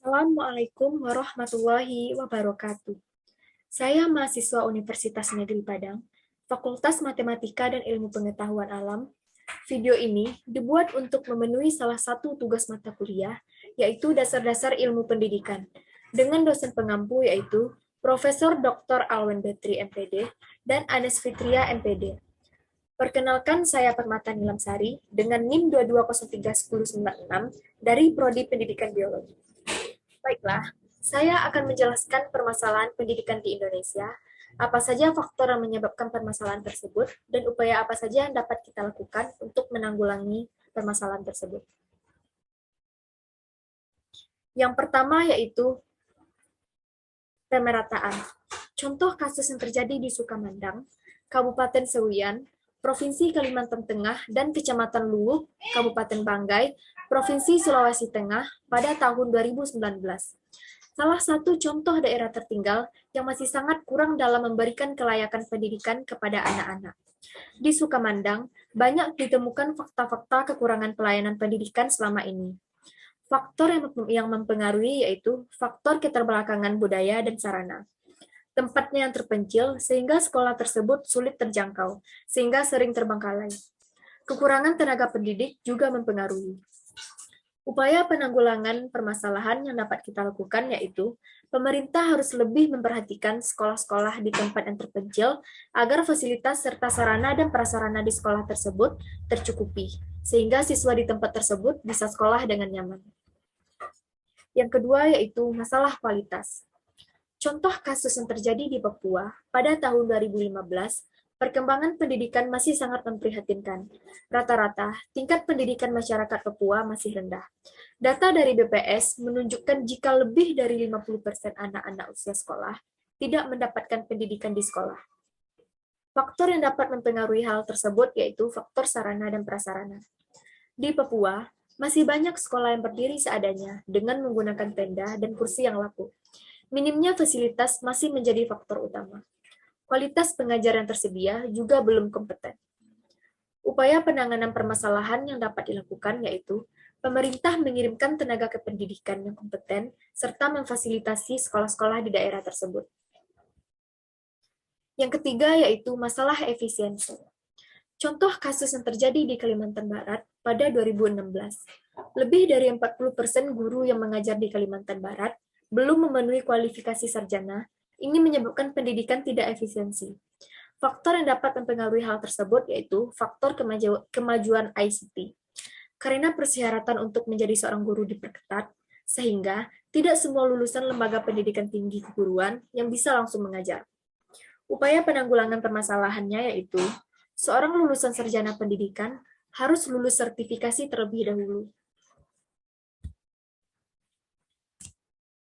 Assalamualaikum warahmatullahi wabarakatuh. Saya mahasiswa Universitas Negeri Padang, Fakultas Matematika dan Ilmu Pengetahuan Alam. Video ini dibuat untuk memenuhi salah satu tugas mata kuliah, yaitu Dasar-Dasar Ilmu Pendidikan, dengan dosen pengampu yaitu Profesor Dr. Alwen Betri MPD dan Anes Fitria MPD. Perkenalkan, saya Permata Nilamsari dengan NIM 22031096 dari Prodi Pendidikan Biologi. Baiklah, saya akan menjelaskan permasalahan pendidikan di Indonesia, apa saja faktor yang menyebabkan permasalahan tersebut, dan upaya apa saja yang dapat kita lakukan untuk menanggulangi permasalahan tersebut. Yang pertama yaitu pemerataan. Contoh kasus yang terjadi di Sukamandang, Kabupaten Sewian, Provinsi Kalimantan Tengah, dan Kecamatan Luwuk, Kabupaten Banggai, Provinsi Sulawesi Tengah pada tahun 2019. Salah satu contoh daerah tertinggal yang masih sangat kurang dalam memberikan kelayakan pendidikan kepada anak-anak. Di Sukamandang, banyak ditemukan fakta-fakta kekurangan pelayanan pendidikan selama ini. Faktor yang mempengaruhi yaitu faktor keterbelakangan budaya dan sarana. Tempatnya yang terpencil, sehingga sekolah tersebut sulit terjangkau, sehingga sering terbengkalai. Kekurangan tenaga pendidik juga mempengaruhi. Upaya penanggulangan permasalahan yang dapat kita lakukan yaitu pemerintah harus lebih memperhatikan sekolah-sekolah di tempat yang terpencil agar fasilitas serta sarana dan prasarana di sekolah tersebut tercukupi, sehingga siswa di tempat tersebut bisa sekolah dengan nyaman. Yang kedua yaitu masalah kualitas. Contoh kasus yang terjadi di Papua pada tahun 2015, perkembangan pendidikan masih sangat memprihatinkan. Rata-rata, tingkat pendidikan masyarakat Papua masih rendah. Data dari BPS menunjukkan jika lebih dari 50% anak-anak usia sekolah tidak mendapatkan pendidikan di sekolah. Faktor yang dapat mempengaruhi hal tersebut yaitu faktor sarana dan prasarana. Di Papua, masih banyak sekolah yang berdiri seadanya dengan menggunakan tenda dan kursi yang laku. Minimnya fasilitas masih menjadi faktor utama. Kualitas pengajar yang tersedia juga belum kompeten. Upaya penanganan permasalahan yang dapat dilakukan yaitu pemerintah mengirimkan tenaga kependidikan yang kompeten serta memfasilitasi sekolah-sekolah di daerah tersebut. Yang ketiga yaitu masalah efisiensi. Contoh kasus yang terjadi di Kalimantan Barat pada 2016. Lebih dari 40% guru yang mengajar di Kalimantan Barat belum memenuhi kualifikasi sarjana, ini menyebabkan pendidikan tidak efisiensi. Faktor yang dapat mempengaruhi hal tersebut yaitu faktor kemajuan ICT. Karena persyaratan untuk menjadi seorang guru diperketat, sehingga tidak semua lulusan lembaga pendidikan tinggi keguruan yang bisa langsung mengajar. Upaya penanggulangan permasalahannya yaitu seorang lulusan sarjana pendidikan harus lulus sertifikasi terlebih dahulu.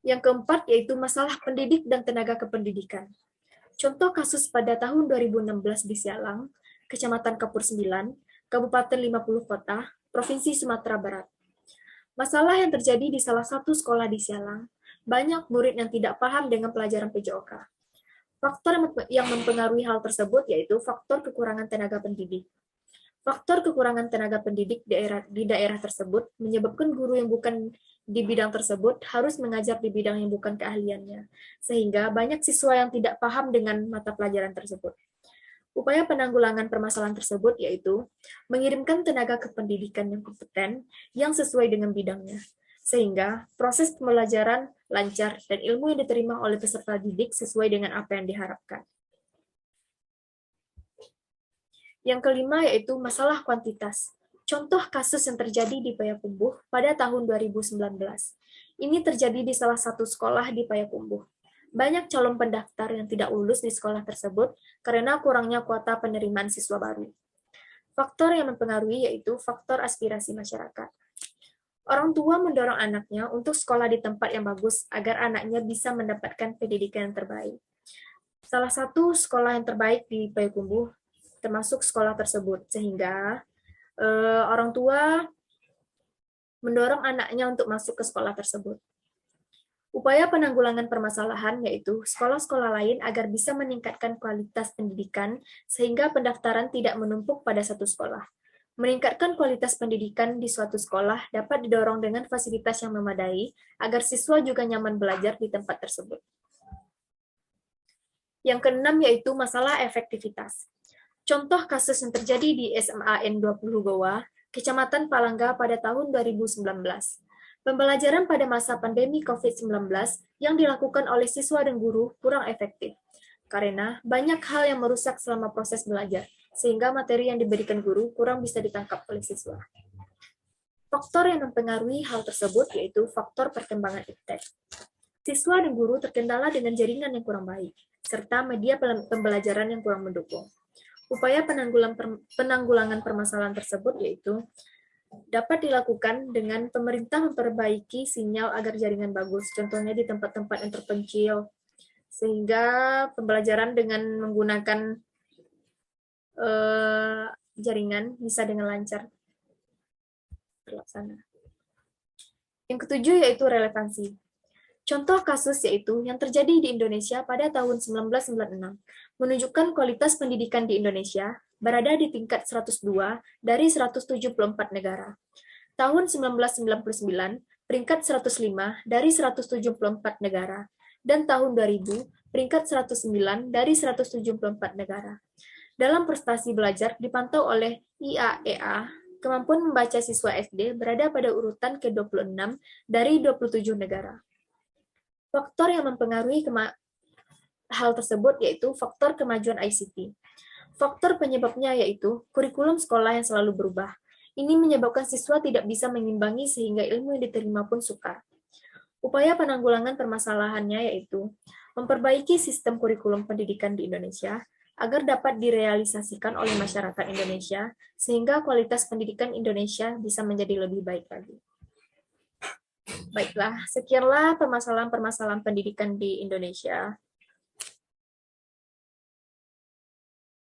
Yang keempat yaitu masalah pendidik dan tenaga kependidikan. Contoh kasus pada tahun 2016 di Sialang, Kecamatan Kapur 9, Kabupaten 50 Kota, Provinsi Sumatera Barat. Masalah yang terjadi di salah satu sekolah di Sialang, banyak murid yang tidak paham dengan pelajaran PJOK. Faktor yang mempengaruhi hal tersebut yaitu faktor kekurangan tenaga pendidik. Faktor kekurangan tenaga pendidik di daerah tersebut menyebabkan guru yang bukan di bidang tersebut harus mengajar di bidang yang bukan keahliannya, sehingga banyak siswa yang tidak paham dengan mata pelajaran tersebut. Upaya penanggulangan permasalahan tersebut yaitu mengirimkan tenaga kependidikan yang kompeten yang sesuai dengan bidangnya, sehingga proses pembelajaran lancar dan ilmu yang diterima oleh peserta didik sesuai dengan apa yang diharapkan. Yang kelima yaitu masalah kuantitas. Contoh kasus yang terjadi di Payakumbuh pada tahun 2019. Ini terjadi di salah satu sekolah di Payakumbuh. Banyak calon pendaftar yang tidak lulus di sekolah tersebut karena kurangnya kuota penerimaan siswa baru. Faktor yang mempengaruhi yaitu faktor aspirasi masyarakat. Orang tua mendorong anaknya untuk sekolah di tempat yang bagus agar anaknya bisa mendapatkan pendidikan yang terbaik. Salah satu sekolah yang terbaik di Payakumbuh termasuk sekolah tersebut, sehingga orang tua mendorong anaknya untuk masuk ke sekolah tersebut. Upaya penanggulangan permasalahan yaitu sekolah-sekolah lain agar bisa meningkatkan kualitas pendidikan sehingga pendaftaran tidak menumpuk pada satu sekolah. Meningkatkan kualitas pendidikan di suatu sekolah dapat didorong dengan fasilitas yang memadai agar siswa juga nyaman belajar di tempat tersebut. Yang keenam yaitu masalah efektivitas. Contoh kasus yang terjadi di SMA N20 Goa, Kecamatan Palangga pada tahun 2019. Pembelajaran pada masa pandemi COVID-19 yang dilakukan oleh siswa dan guru kurang efektif, karena banyak hal yang merusak selama proses belajar, sehingga materi yang diberikan guru kurang bisa ditangkap oleh siswa. Faktor yang mempengaruhi hal tersebut yaitu faktor perkembangan iptek. Siswa dan guru terkendala dengan jaringan yang kurang baik, serta media pembelajaran yang kurang mendukung. Upaya penanggulangan permasalahan tersebut yaitu dapat dilakukan dengan pemerintah memperbaiki sinyal agar jaringan bagus, contohnya di tempat-tempat yang terpencil, sehingga pembelajaran dengan menggunakan jaringan bisa dengan lancar terlaksana. Yang ketujuh yaitu relevansi. Contoh kasus yaitu yang terjadi di Indonesia pada tahun 1996, menunjukkan kualitas pendidikan di Indonesia berada di tingkat 102 dari 174 negara. Tahun 1999, peringkat 105 dari 174 negara. Dan tahun 2000, peringkat 109 dari 174 negara. Dalam prestasi belajar dipantau oleh IAEA, kemampuan membaca siswa SD berada pada urutan ke-26 dari 27 negara. Faktor yang mempengaruhi hal tersebut yaitu faktor kemajuan ICT. Faktor penyebabnya yaitu kurikulum sekolah yang selalu berubah. Ini menyebabkan siswa tidak bisa mengimbangi sehingga ilmu yang diterima pun sukar. Upaya penanggulangan permasalahannya yaitu memperbaiki sistem kurikulum pendidikan di Indonesia agar dapat direalisasikan oleh masyarakat Indonesia sehingga kualitas pendidikan Indonesia bisa menjadi lebih baik lagi. Baiklah, sekianlah permasalahan-permasalahan pendidikan di Indonesia.